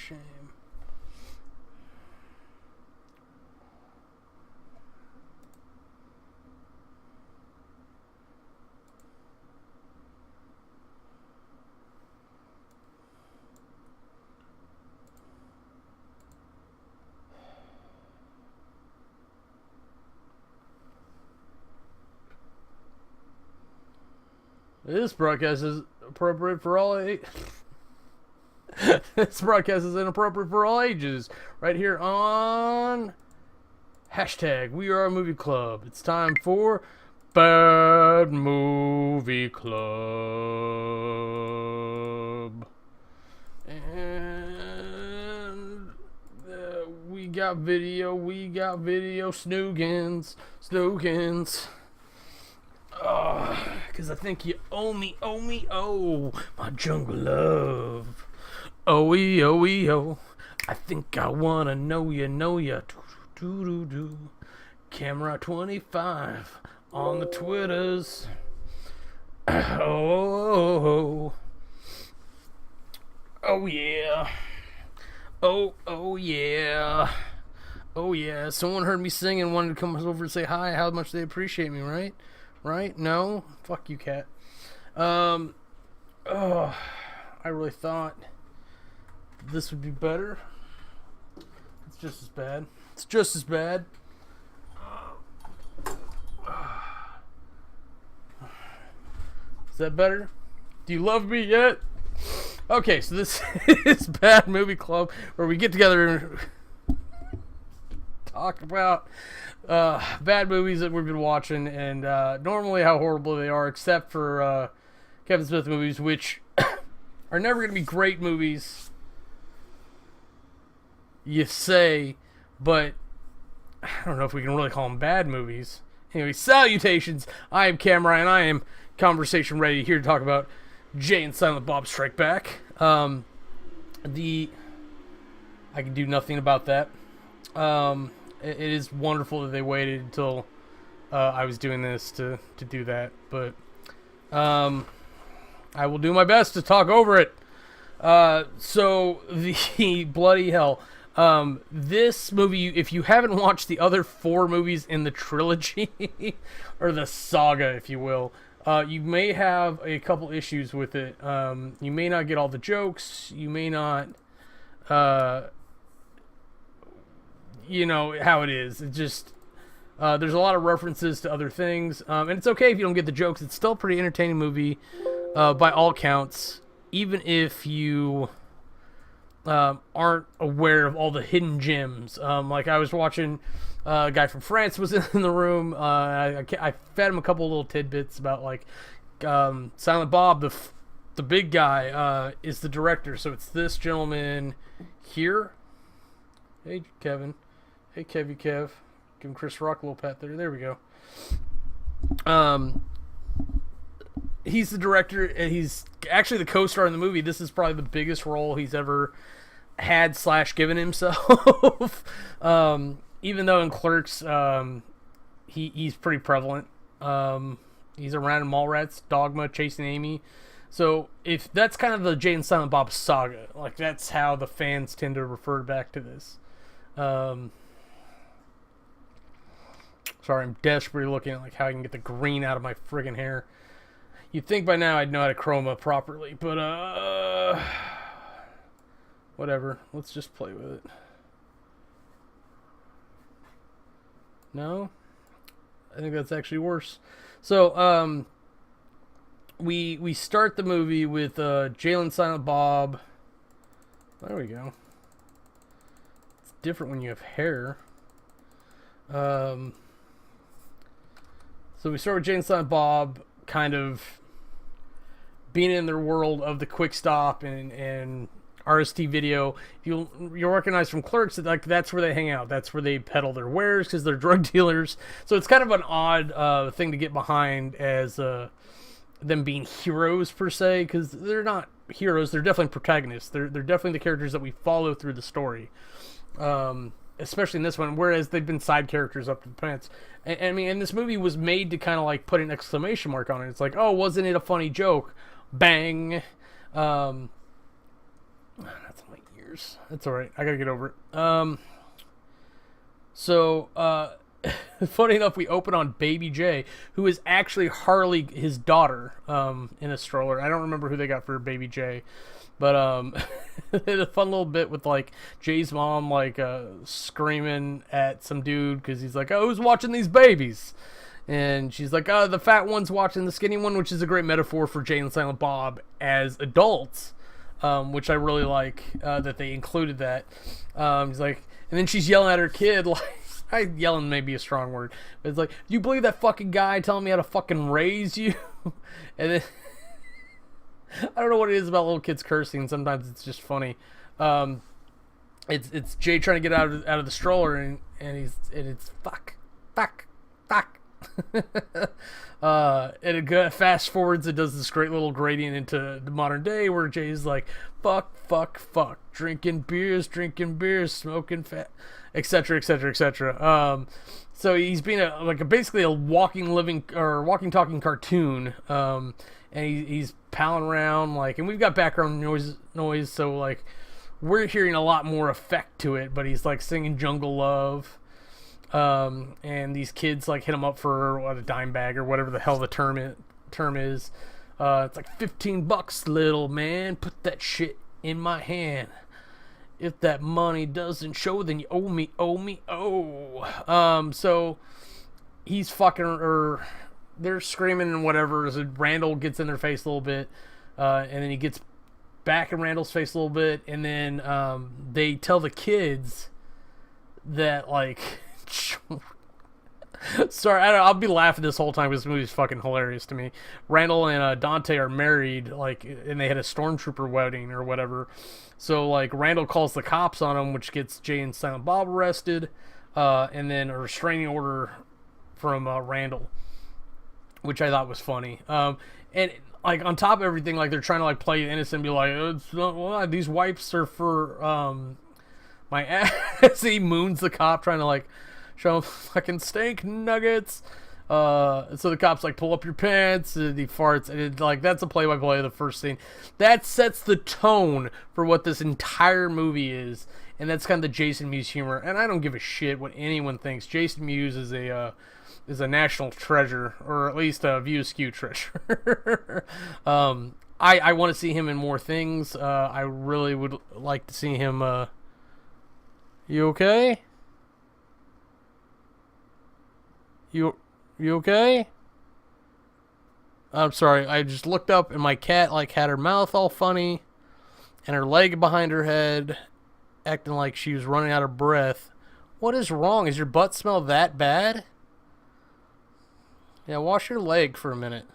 shame. This broadcast is appropriate for all this broadcast is inappropriate for all ages. Right here on hashtag WeAreMovieClub. It's time for Bad Movie Club. And we got video, Snoogans. Because I think you owe me, my jungle love. Oh. I think I wanna know ya. Do. Camera 25 on the Twitters. Oh yeah. Oh yeah. Someone heard me sing and wanted to come over and say hi, how much they appreciate me, right? No? Fuck you, cat. I really thought this would be better. It's just as bad. Is that better? Do you love me yet? Okay, so this is Bad Movie Club, where we get together and talk about bad movies that we've been watching, and normally how horrible they are, except for Kevin Smith movies, which are never going to be great movies, you say, but I don't know if we can really call them bad movies. Anyway, salutations. I am Cam Ryan. I am Conversation Ready, here to talk about Jay and Silent Bob Strike Back. I can do nothing about that. It is wonderful that they waited until I was doing this to do that, but I will do my best to talk over it. So the bloody hell. This movie, if you haven't watched the other 4 movies in the trilogy, or the saga, if you will, you may have a couple issues with it. You may not get all the jokes. You may not, you know how it is. It just, there's a lot of references to other things. And it's okay if you don't get the jokes. It's still a pretty entertaining movie, by all counts, even if you aren't aware of all the hidden gems. Like I was watching, a guy from France was in the room. I fed him a couple little tidbits about like Silent Bob, the big guy, is the director. So it's this gentleman here. Hey Kevin. Hey Kev. Give him Chris Rock a little pat there. There we go. He's the director, and he's actually the co-star in the movie. This is probably the biggest role he's ever had / given himself. Even though in Clerks, he's pretty prevalent. He's around in Mallrats, Dogma, Chasing Amy. So if that's kind of the Jay and Silent Bob saga, like that's how the fans tend to refer back to this. Sorry, I'm desperately looking at like how I can get the green out of my friggin' hair. You'd think by now I'd know how to chroma properly, but whatever. Let's just play with it. No? I think that's actually worse. So, we start the movie with Jay and Silent Bob. There we go. It's different when you have hair. So we start with Jay and Silent Bob kind of being in their world of the Quick Stop and RST video. You'll recognize from Clerks that like that's where they hang out. That's where they peddle their wares because they're drug dealers. So it's kind of an odd thing to get behind as them being heroes per se, because they're not heroes. They're definitely protagonists. They're definitely the characters that we follow through the story. Especially in this one, whereas they've been side characters up to the pants. And I mean, and this movie was made to kind of like put an exclamation mark on it. It's like, oh, wasn't it a funny joke? Bang. That's my ears. years. That's all right. I gotta get over it. So, funny enough, we open on Baby J, who is actually Harley, his daughter, in a stroller. I don't remember who they got for Baby J, but a fun little bit with like Jay's mom like screaming at some dude because he's like, "Oh, who's watching these babies?" And she's like, "Oh, the fat one's watching the skinny one," which is a great metaphor for Jay and Silent Bob as adults, which I really like that they included that. He's like, and then she's yelling at her kid like, yelling may be a strong word, but it's like, "Do you believe that fucking guy telling me how to fucking raise you?" And then I don't know what it is about little kids cursing. Sometimes it's just funny. It's Jay trying to get out of the stroller, and it's fuck. And it fast forwards. It does this great little gradient into the modern day where Jay's like, fuck, drinking beers, smoking fat, etc., etc., etc. So he's being basically a walking, talking cartoon. And he's palling around and we've got background noise, so like we're hearing a lot more effect to it. But he's like singing Jungle Love. And these kids like hit him up for a dime bag or whatever the hell the term is. It's like $15, little man. Put that shit in my hand. If that money doesn't show, then you owe me. So he's fucking, or they're screaming and whatever. So Randall gets in their face a little bit, and then he gets back in Randall's face a little bit, and then they tell the kids that like. Sorry, I'll be laughing this whole time because this movie's fucking hilarious to me. Randall and Dante are married, and they had a stormtrooper wedding or whatever. So, Randall calls the cops on him, which gets Jay and Silent Bob arrested, and then a restraining order from Randall, which I thought was funny. And on top of everything, they're trying to play innocent and be like, these wipes are for my ass. He moons the cop, trying to show him fucking steak nuggets. So the cops pull up your pants, and he farts, and that's a play-by-play of the first scene. That sets the tone for what this entire movie is, and that's kind of the Jason Mewes humor. And I don't give a shit what anyone thinks. Jason Mewes is a national treasure, or at least a View Askew treasure. I want to see him in more things. I really would like to see him. You okay? You okay? I'm sorry, I just looked up and my cat had her mouth all funny and her leg behind her head, acting like she was running out of breath. What is wrong? Is your butt smell that bad? Yeah, wash your leg for a minute.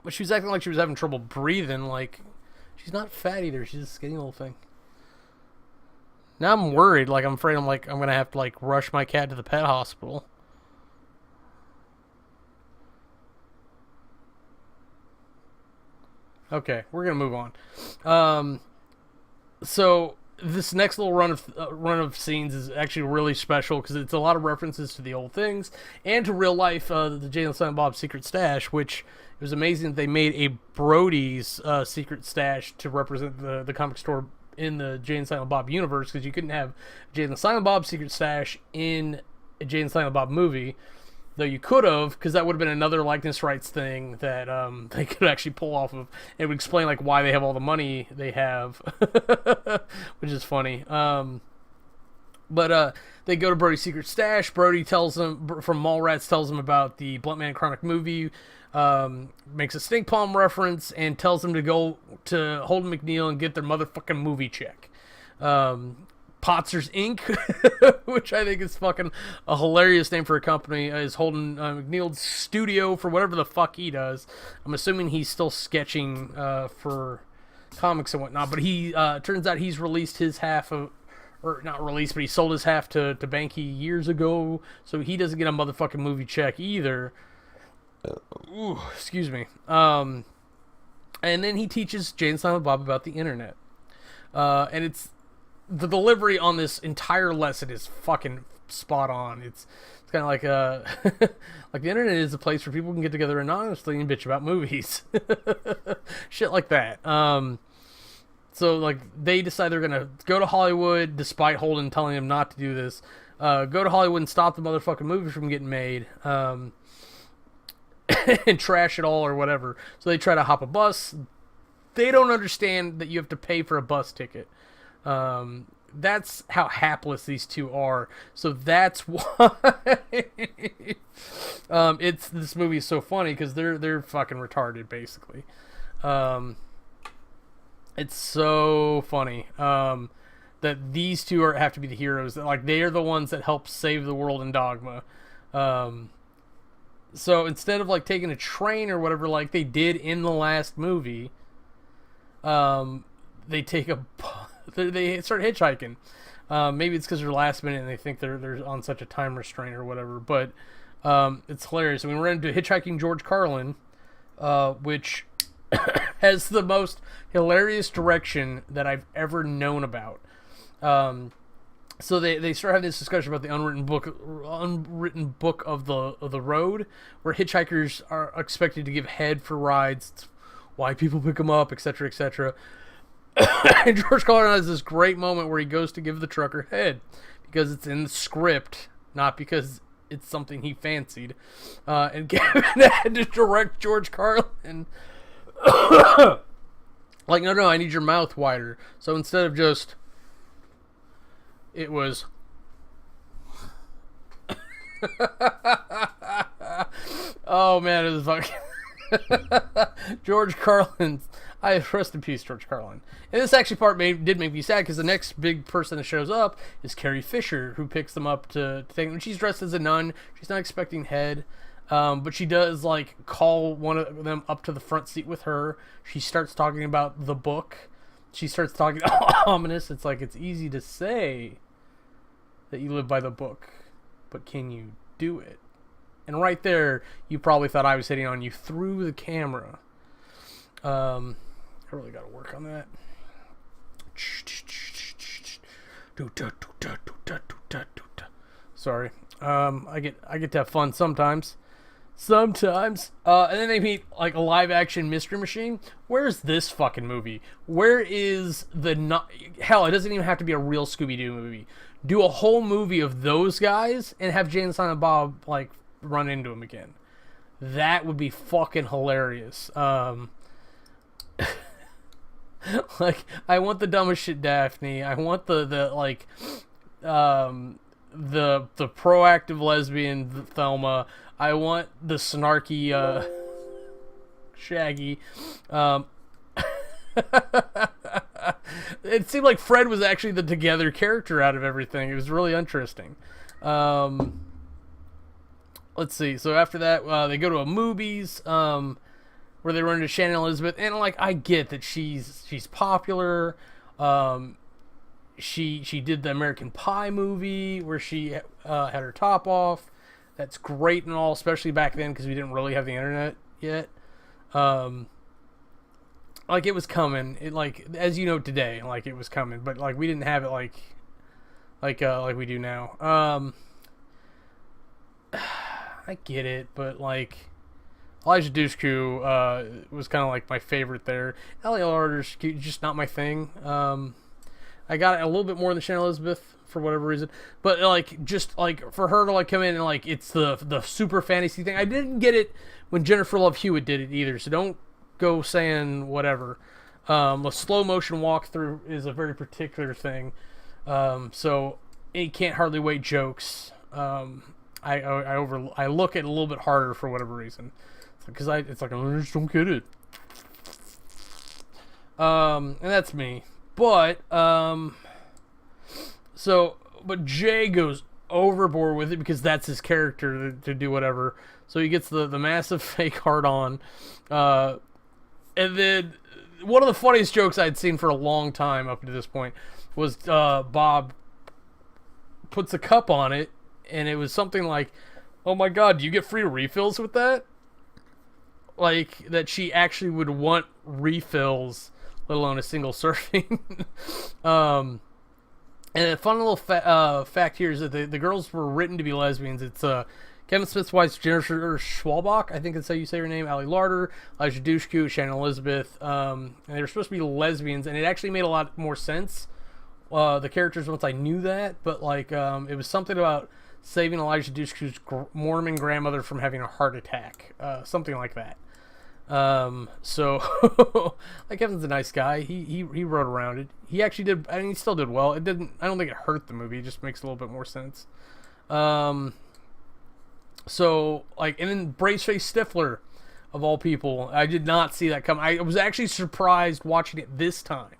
But she was acting like she was having trouble breathing, she's not fat either. She's a skinny little thing. Now I'm worried. I'm afraid I'm going to have to, rush my cat to the pet hospital. Okay, we're going to move on. So this next little run of scenes is actually really special because it's a lot of references to the old things and to real life, the Jay and Silent Bob Secret Stash, which it was amazing that they made a Brody's Secret Stash to represent the comic store in the Jay and Silent Bob universe, because you couldn't have Jay and Silent Bob Secret Stash in a Jay and Silent Bob movie, though you could have, because that would have been another likeness rights thing that they could actually pull off of. It would explain why they have all the money they have, which is funny. But they go to Brody's Secret Stash. Brody tells them, from Mallrats, tells them about the Blunt Man Chronic movie, makes a stink palm reference, and tells them to go to Holden McNeil and get their motherfucking movie check. Potzer's Inc., which I think is fucking a hilarious name for a company, is Holden McNeil's studio for whatever the fuck he does. I'm assuming he's still sketching for comics and whatnot, but he turns out he's released his half of, or not released, but he sold his half to Banky years ago, so he doesn't get a motherfucking movie check either. Ooh, excuse me. And then he teaches Jay and Silent Bob about the internet. And it's the delivery on this entire lesson is fucking spot on. It's kind of like the internet is a place where people can get together anonymously and bitch about movies. Shit like that. So like they decide they're gonna go to Hollywood despite Holden telling them not to do this. Go to Hollywood and stop the motherfucking movie from getting made. And trash it all or whatever. So they try to hop a bus. They don't understand that you have to pay for a bus ticket. That's how hapless these two are. So that's why this movie is so funny, because they're fucking retarded basically. It's so funny that these two have to be the heroes. Like they are the ones that help save the world in Dogma. So instead of like taking a train or whatever, like they did in the last movie, they take they start hitchhiking. Maybe it's because they're last minute and they think they're on such a time restraint or whatever. But it's hilarious. I mean, we're into Hitchhiking George Carlin, which has the most hilarious direction that I've ever known about. So they start having this discussion about the unwritten book of the road, where hitchhikers are expected to give head for rides. It's why people pick them up, etc., etc. And George Carlin has this great moment where he goes to give the trucker head because it's in the script, not because it's something he fancied. And Gavin had to direct George Carlin. Like, no, I need your mouth wider. So instead of just, it was, oh man, it was fucking George Carlin. Rest in peace, George Carlin. And this actually did make me sad, because the next big person that shows up is Carrie Fisher, who picks them up to take them. She's dressed as a nun. She's not expecting head. But she does like call one of them up to the front seat with her. She starts talking about the book. She starts talking ominous. It's like, it's easy to say that you live by the book, but can you do it? And right there, you probably thought I was hitting on you through the camera. I really got to work on that. Sorry. I get to have fun sometimes. And then they meet like a live action Mystery Machine. Where's this fucking movie? Where is hell, it doesn't even have to be a real Scooby-Doo movie. Do a whole movie of those guys and have Jane and Silent Bob like run into him again. That would be fucking hilarious. Like, I want the dumbest shit Daphne. I want the proactive lesbian Thelma. I want the snarky Shaggy. It seemed like Fred was actually the together character out of everything. It was really interesting. Let's see. So after that, they go to a movies where they run into Shannon Elizabeth, and like, I get that she's popular. She did the American Pie movie where she had her top off. That's great and all, especially back then because we didn't really have the internet yet. Like, it was coming. It, like, as you know today, like, it was coming, but like, we didn't have it like we do now. I get it, but like, Elijah Dushku was kind of like my favorite there. Ellie Larder's just not my thing. I got a little bit more than Shannon Elizabeth for whatever reason, but like, just like for her to like come in and like, it's the super fantasy thing. I didn't get it when Jennifer Love Hewitt did it either, so don't go saying whatever. The slow motion walkthrough is a very particular thing, so it can't hardly wait jokes. I look at it a little bit harder for whatever reason, because it's like, I just don't get it. And that's me. But but Jay goes overboard with it because that's his character to do whatever. So he gets the massive fake heart on, and then one of the funniest jokes I'd seen for a long time up to this point was Bob puts a cup on it, and it was something like, "Oh my God, do you get free refills with that?" Like, that she actually would want refills, let alone a single serving. And a fun little fact here is that the girls were written to be lesbians. It's Kevin Smith's wife, Jennifer Schwalbach, I think that's how you say her name, Ali Larter, Elijah Dushku, Shannon Elizabeth, and they were supposed to be lesbians, and it actually made a lot more sense, the characters, once I knew that, but, like, it was something about saving Elijah Dushku's Mormon grandmother from having a heart attack, something like that. So, like, Kevin's a nice guy. He wrote around it. He actually did, I mean, he still did well. It didn't, I don't think it hurt the movie. It just makes a little bit more sense. So, like, and then Braceface Stifler, of all people, I did not see that come. I was actually surprised watching it this time,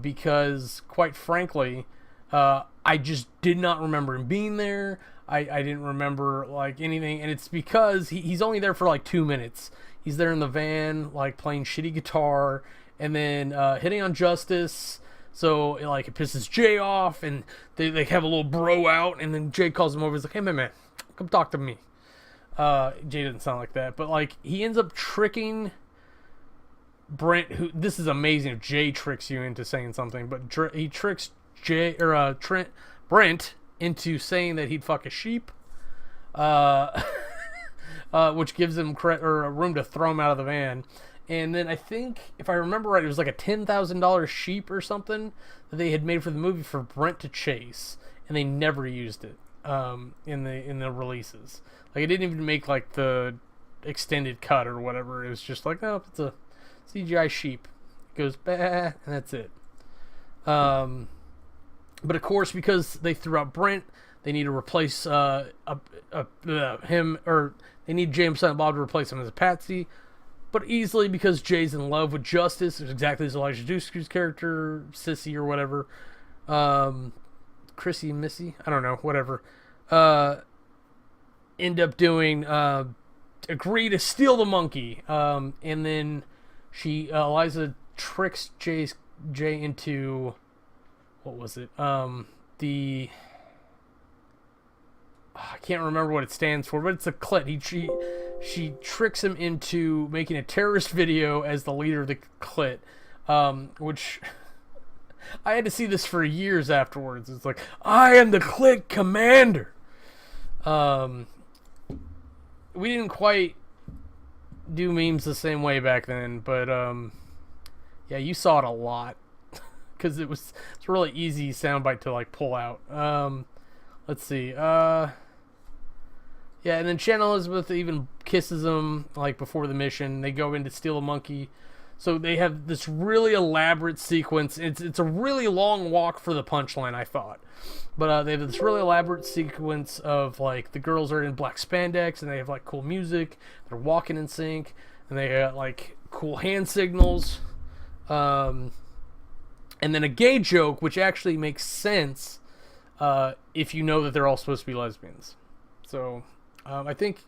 because, quite frankly, I just did not remember him being there. I didn't remember, like, anything, and it's because he's only there for, like, 2 minutes. He's there in the van, like, playing shitty guitar, and then hitting on Justice. So, like, it pisses Jay off, and they have a little bro out, and then Jay calls him over. He's like, hey, man, come talk to me. Jay doesn't sound like that, but, like, he ends up tricking Brent, who, this is amazing if Jay tricks you into saying something, but he tricks Brent into saying that he'd fuck a sheep, which gives him room to throw him out of the van. And then I think, if I remember right, it was like a $10,000 sheep or something that they had made for the movie for Brent to chase, and they never used it in the releases. Like, it didn't even make, like, the extended cut or whatever. It was just like, oh, it's a CGI sheep. It goes bah, and that's it. But of course, because they threw out Brent, they need to replace him, or they need James Silent Bob to replace him as a patsy. But easily, because Jay's in love with Justice, exactly as Elijah Dushku's character, Sissy or whatever, Chrissy, Missy, I don't know, whatever, end up doing, agree to steal the monkey, and then Eliza tricks Jay into, what was it, I can't remember what it stands for, but it's a clit. She tricks him into making a terrorist video as the leader of the clit, which I had to see this for years afterwards. It's like, I am the clit commander. We didn't quite do memes the same way back then, but yeah, you saw it a lot because it's a really easy soundbite to, like, pull out. Let's see. Yeah, and then Shannon Elizabeth even kisses him, like, before the mission. They go in to steal a monkey. So they have this really elaborate sequence. It's a really long walk for the punchline, I thought. But they have this really elaborate sequence of, like, the girls are in black spandex, and they have, like, cool music. They're walking in sync, and they got, like, cool hand signals. And then a gay joke, which actually makes sense if you know that they're all supposed to be lesbians. So I think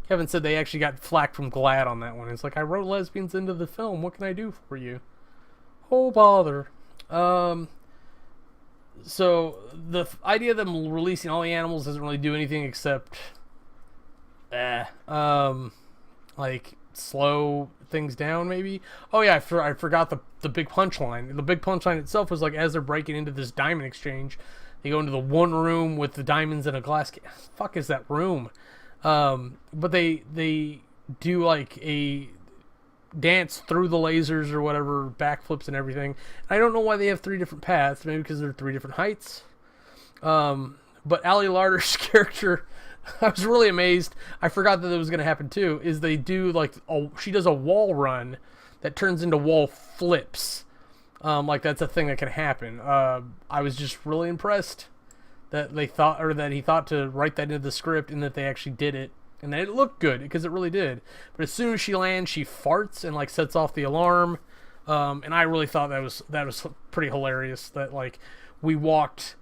Kevin said they actually got flack from GLAAD on that one. It's like, I wrote lesbians into the film. What can I do for you? Oh, bother. So the idea of them releasing all the animals doesn't really do anything except, like, slow things down, maybe. Oh yeah, I forgot the big punchline. The big punchline itself was, like, as they're breaking into this diamond exchange, they go into the one room with the diamonds in a glass case. Fuck is that room? But they do, like, a dance through the lasers or whatever, backflips and everything. I don't know why they have 3 different paths. Maybe because they're 3 different heights. But Ali Larter's character, I was really amazed. I forgot that it was going to happen too. Is they do, like, she does a wall run that turns into wall flips. Like, that's a thing that can happen. I was just really impressed that they thought, or that he thought to write that into the script, and that they actually did it, and that it looked good, because it really did. But as soon as she lands, she farts and, like, sets off the alarm. And I really thought that was pretty hilarious. That, like, we walked,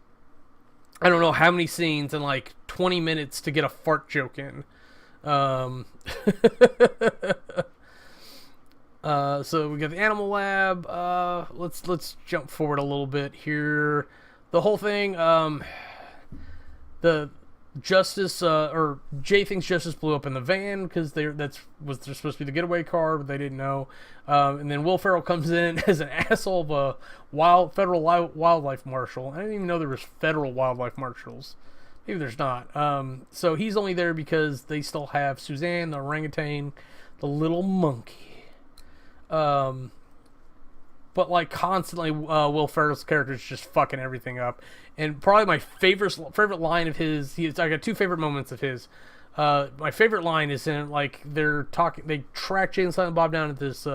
I don't know how many scenes in, like, 20 minutes to get a fart joke in. So we got the animal lab. Let's jump forward a little bit here. The whole thing, the Justice, or Jay thinks Justice blew up in the van because they're supposed to be the getaway car, but they didn't know. And then Will Ferrell comes in as an asshole of a federal wildlife marshal. I didn't even know there was federal wildlife marshals. Maybe there's not. So he's only there because they still have Suzanne, the orangutan, the little monkey. But like constantly, Will Ferrell's character is just fucking everything up. And probably my favorite line of his. I got two favorite moments of his. My favorite line is in like they track Jay and Silent Bob down at this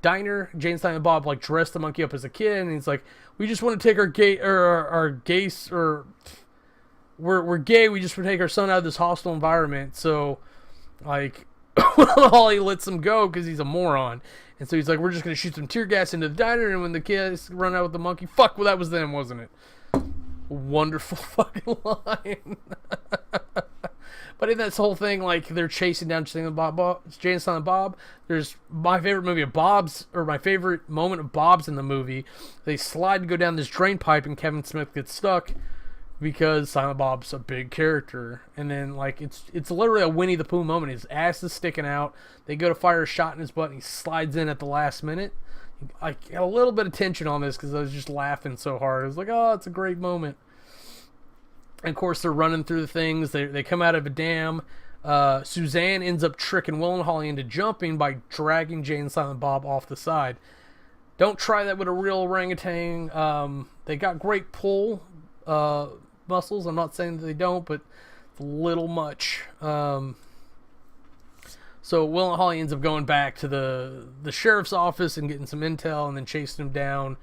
diner. Jay and Silent Bob like dressed the monkey up as a kid, and he's like, "We just want to take we're gay. We just want to take our son out of this hostile environment." So, like, Holly lets him go because he's a moron, and so he's like, "We're just gonna shoot some tear gas into the diner, and when the kids run out with the monkey, fuck, well, that was them, wasn't it?" Wonderful fucking line. But in this whole thing, like, they're chasing down Jay and Silent Bob. There's my favorite movie of Bob's, or my favorite moment of Bob's in the movie. They slide to go down this drain pipe, and Kevin Smith gets stuck because Silent Bob's a big character. And then, like, it's literally a Winnie the Pooh moment. His ass is sticking out. They go to fire a shot in his butt, and he slides in at the last minute. I got a little bit of tension on this because I was just laughing so hard. I was like, oh, it's a great moment. And of course, they're running through the things. They come out of a dam. Suzanne ends up tricking Will and Holly into jumping by dragging Jay and Silent Bob off the side. Don't try that with a real orangutan. They got great pull muscles. I'm not saying that they don't, but it's a little much. So Will and Holly ends up going back to the sheriff's office and getting some intel, and then chasing him down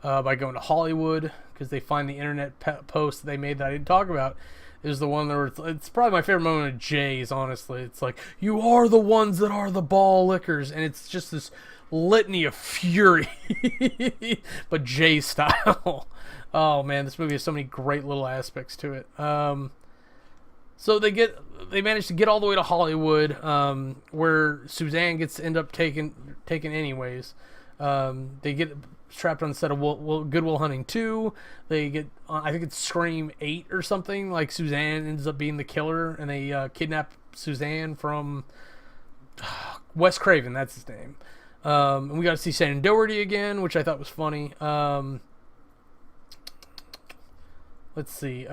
by going to Hollywood because they find the internet post that they made that I didn't talk about. Is the one where it's probably my favorite moment of Jay's, honestly. It's like, "You are the ones that are the ball lickers," and it's just this litany of fury, but Jay style. Oh man, this movie has so many great little aspects to it. So they manage to get all the way to Hollywood, where Suzanne gets end up taken anyways. They get trapped on the set of Good Will Hunting 2. They get, I think it's Scream 8 or something. Like, Suzanne ends up being the killer, and they kidnap Suzanne from Wes Craven. That's his name. And we got to see Shannon Doherty again, which I thought was funny. Let's see.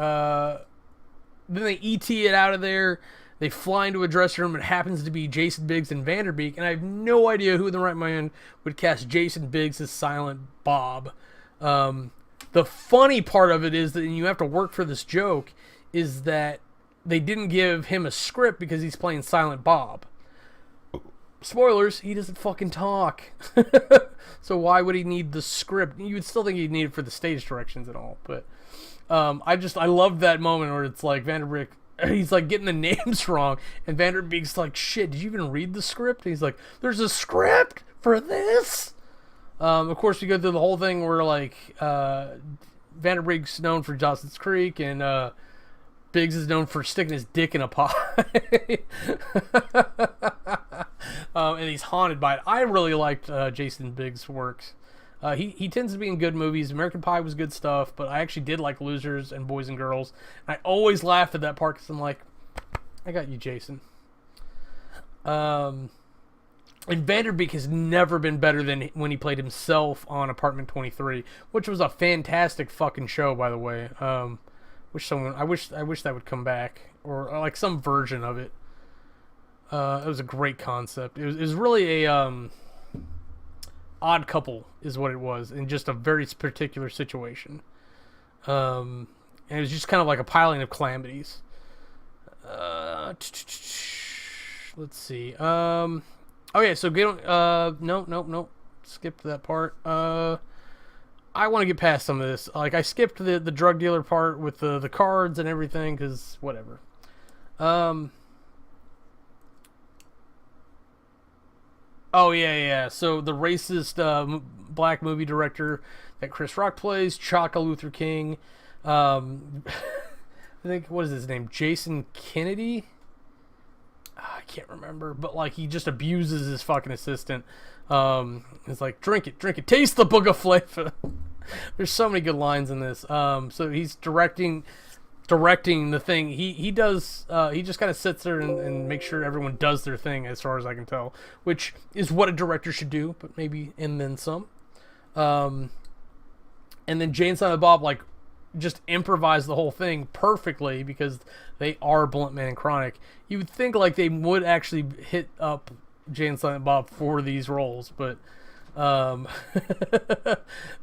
Then they E.T. it out of there. They fly into a dressing room. It happens to be Jason Biggs and Vanderbeek, and I have no idea who in the right mind would cast Jason Biggs as Silent Bob. The funny part of it is that you have to work for this joke is that they didn't give him a script because he's playing Silent Bob. Spoilers, he doesn't fucking talk. So why would he need the script? You would still think he'd need it for the stage directions and all, but I love that moment where it's like Vanderbeek, he's like getting the names wrong, and Vanderbeek's like, "Shit, did you even read the script?" And he's like, "There's a script for this?" Of course, we go through the whole thing where like Vanderbeek's known for Dawson's Creek, and Biggs is known for sticking his dick in a pie. And he's haunted by it. I really liked Jason Biggs' works. He tends to be in good movies. American Pie was good stuff, but I actually did like Losers and Boys and Girls. I always laughed at that part because I'm like, I got you, Jason. And Vanderbeek has never been better than when he played himself on Apartment 23, which was a fantastic fucking show, by the way. I wish that would come back, or like some version of it. It was a great concept. It was really a Odd Couple is what it was, in just a very particular situation. And it was just kind of like a piling of calamities. Let's see. Okay, so nope. Skipped that part. I want to get past some of this. Like, I skipped the drug dealer part with the cards and everything, because whatever. Oh, yeah. So the racist black movie director that Chris Rock plays, Chaka Luther King. I think, what is his name? Jason Kennedy? I can't remember. But, like, he just abuses his fucking assistant. It's like, drink it. Taste the book of flavor. There's so many good lines in this. So he's directing the thing. He does, he just kind of sits there and makes sure everyone does their thing, as far as I can tell, which is what a director should do, but maybe and then some. And then Jay and Silent Bob like just improvise the whole thing perfectly because they are Blunt Man and Chronic. You would think like they would actually hit up Jay and Silent Bob for these roles, but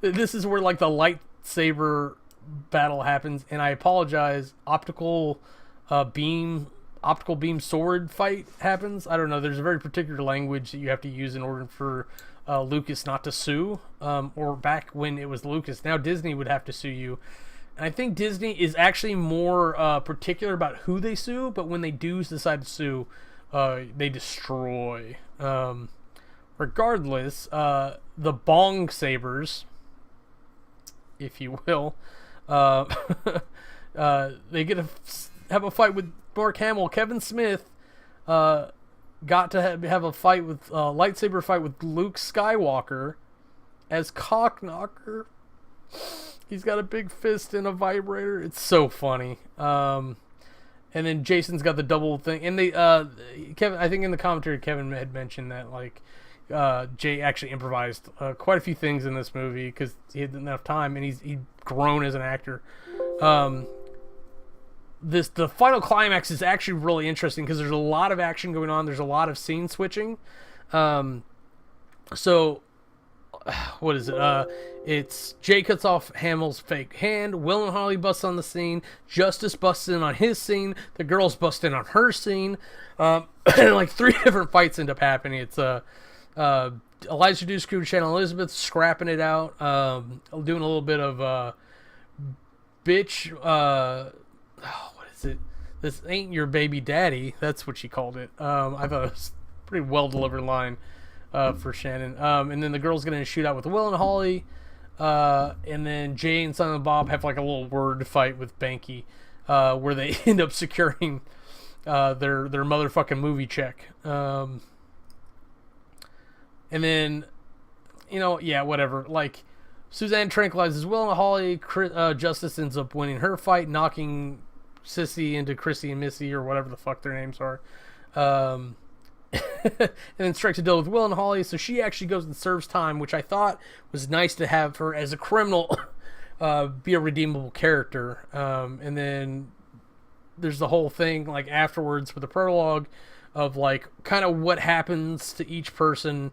this is where like the lightsaber battle happens, and I apologize. Optical beam sword fight happens. I don't know. There's a very particular language that you have to use in order for Lucas not to sue, or back when it was Lucas. Now Disney would have to sue you. And I think Disney is actually more particular about who they sue, but when they do decide to sue, they destroy. Regardless, the Bong Sabers, if you will, they get to have a fight with Mark Hamill. Kevin Smith got to have a fight with lightsaber fight with Luke Skywalker as Cockknocker. He's got a big fist and a vibrator. It's so funny. And then Jason's got the double thing. And they Kevin, I think in the commentary, Kevin had mentioned that like Jay actually improvised quite a few things in this movie because he had enough time, and he'd grown as an actor. The final climax is actually really interesting because there's a lot of action going on. There's a lot of scene switching. So what is it? It's Jay cuts off Hamill's fake hand. Will and Holly bust on the scene. Justice busts in on his scene. The girls bust in on her scene. And like 3 different fights end up happening. It's Elijah Dushku and Shannon Elizabeth scrapping it out. Doing a little bit of bitch. What is it? This ain't your baby daddy. That's what she called it. I thought it was a pretty well delivered line for Shannon. And then the girls get in a shootout with Will and Holly. And then Jay and Silent Bob have like a little word fight with Banky, where they end up securing their motherfucking movie check. And then, whatever. Like, Suzanne tranquilizes Will and Holly. Justice ends up winning her fight, knocking Sissy into Chrissy and Missy, or whatever the fuck their names are. And then strikes a deal with Will and Holly, so she actually goes and serves time, which I thought was nice to have her as a criminal be a redeemable character. And then there's the whole thing like afterwards with the prologue of like kind of what happens to each person,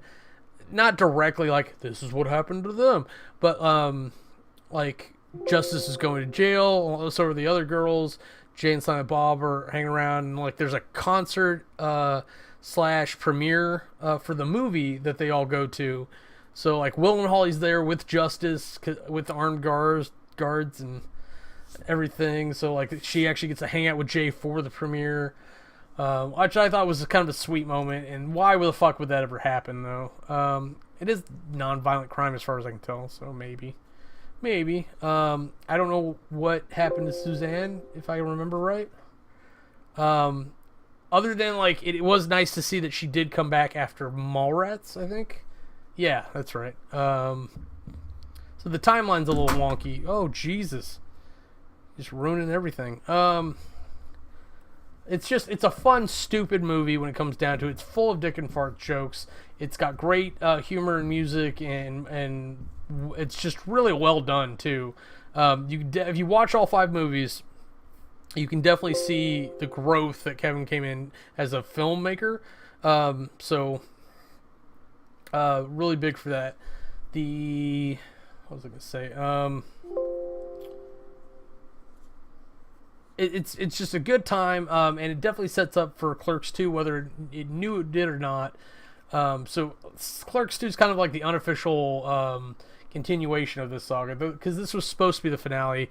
not directly like this is what happened to them, but like Justice is going to jail, so are the other girls. Jay and Silent Bob are hanging around, and like there's a concert / premiere for the movie that they all go to. So like Will and Holly's there with Justice, with armed guards and everything. So like she actually gets to hang out with Jay for the premiere, which I thought was kind of a sweet moment. And why the fuck would that ever happen though? It is non-violent crime as far as I can tell, so maybe. I don't know what happened to Suzanne, if I remember right. Other than, like, it was nice to see that she did come back after Mallrats, I think. Yeah, that's right. So the timeline's a little wonky. Oh, Jesus. Just ruining everything. It's a fun, stupid movie when it comes down to it. It's full of dick and fart jokes. It's got great humor and music, and it's just really well done, too. If you watch all 5 movies, you can definitely see the growth that Kevin came in as a filmmaker. So really big for that. What was I going to say? It's just a good time, and it definitely sets up for Clerks 2, whether it knew it did or not. So Clerks 2 is kind of like the unofficial continuation of this saga, because this was supposed to be the finale,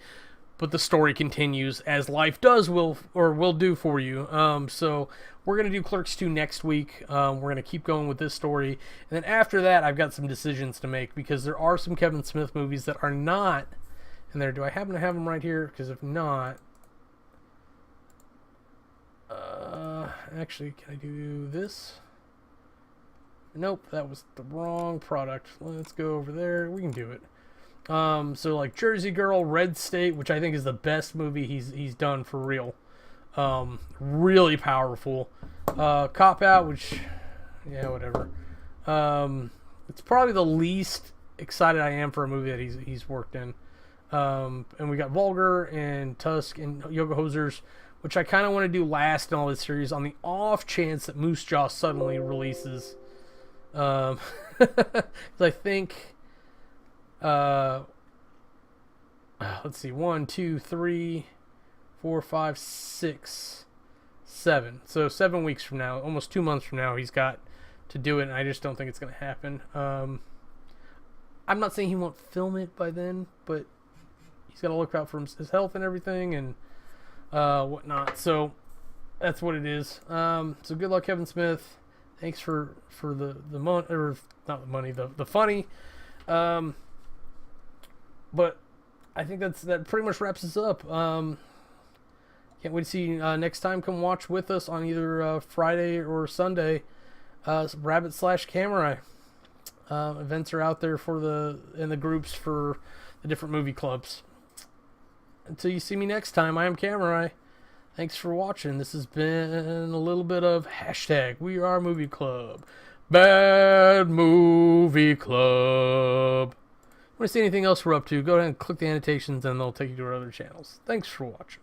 but the story continues as life will do for you. So we're going to do Clerks 2 next week. We're going to keep going with this story. And then after that, I've got some decisions to make, because there are some Kevin Smith movies that are not in there. Do I happen to have them right here? Because if not... actually, can I do this? Nope, that was the wrong product. Let's go over there. We can do it. So like Jersey Girl, Red State, which I think is the best movie he's done for real. Really powerful. Cop Out, which, yeah, whatever. It's probably the least excited I am for a movie that he's worked in. And we got Vulgar and Tusk and Yoga Hosers, which I kind of want to do last in all this series on the off chance that Moose Jaw suddenly releases. 'Cause I think, let's see, 1, 2, 3, 4, 5, 6, 7. So 7 weeks from now, almost 2 months from now, he's got to do it, and I just don't think it's going to happen. I'm not saying he won't film it by then, but he's got to look out for his health and everything and whatnot. So that's what it is. So good luck, Kevin Smith. Thanks for the money, or not the money, the funny. But I think that pretty much wraps us up. Can't wait to see you next time. Come watch with us on either Friday or Sunday. Rabbit/Camera. Events are out there in the groups for the different movie clubs. Until you see me next time, I am Camerai. Thanks for watching. This has been a little bit of #WeAreMovieClub. Bad Movie Club. Want to see anything else we're up to, go ahead and click the annotations and they'll take you to our other channels. Thanks for watching.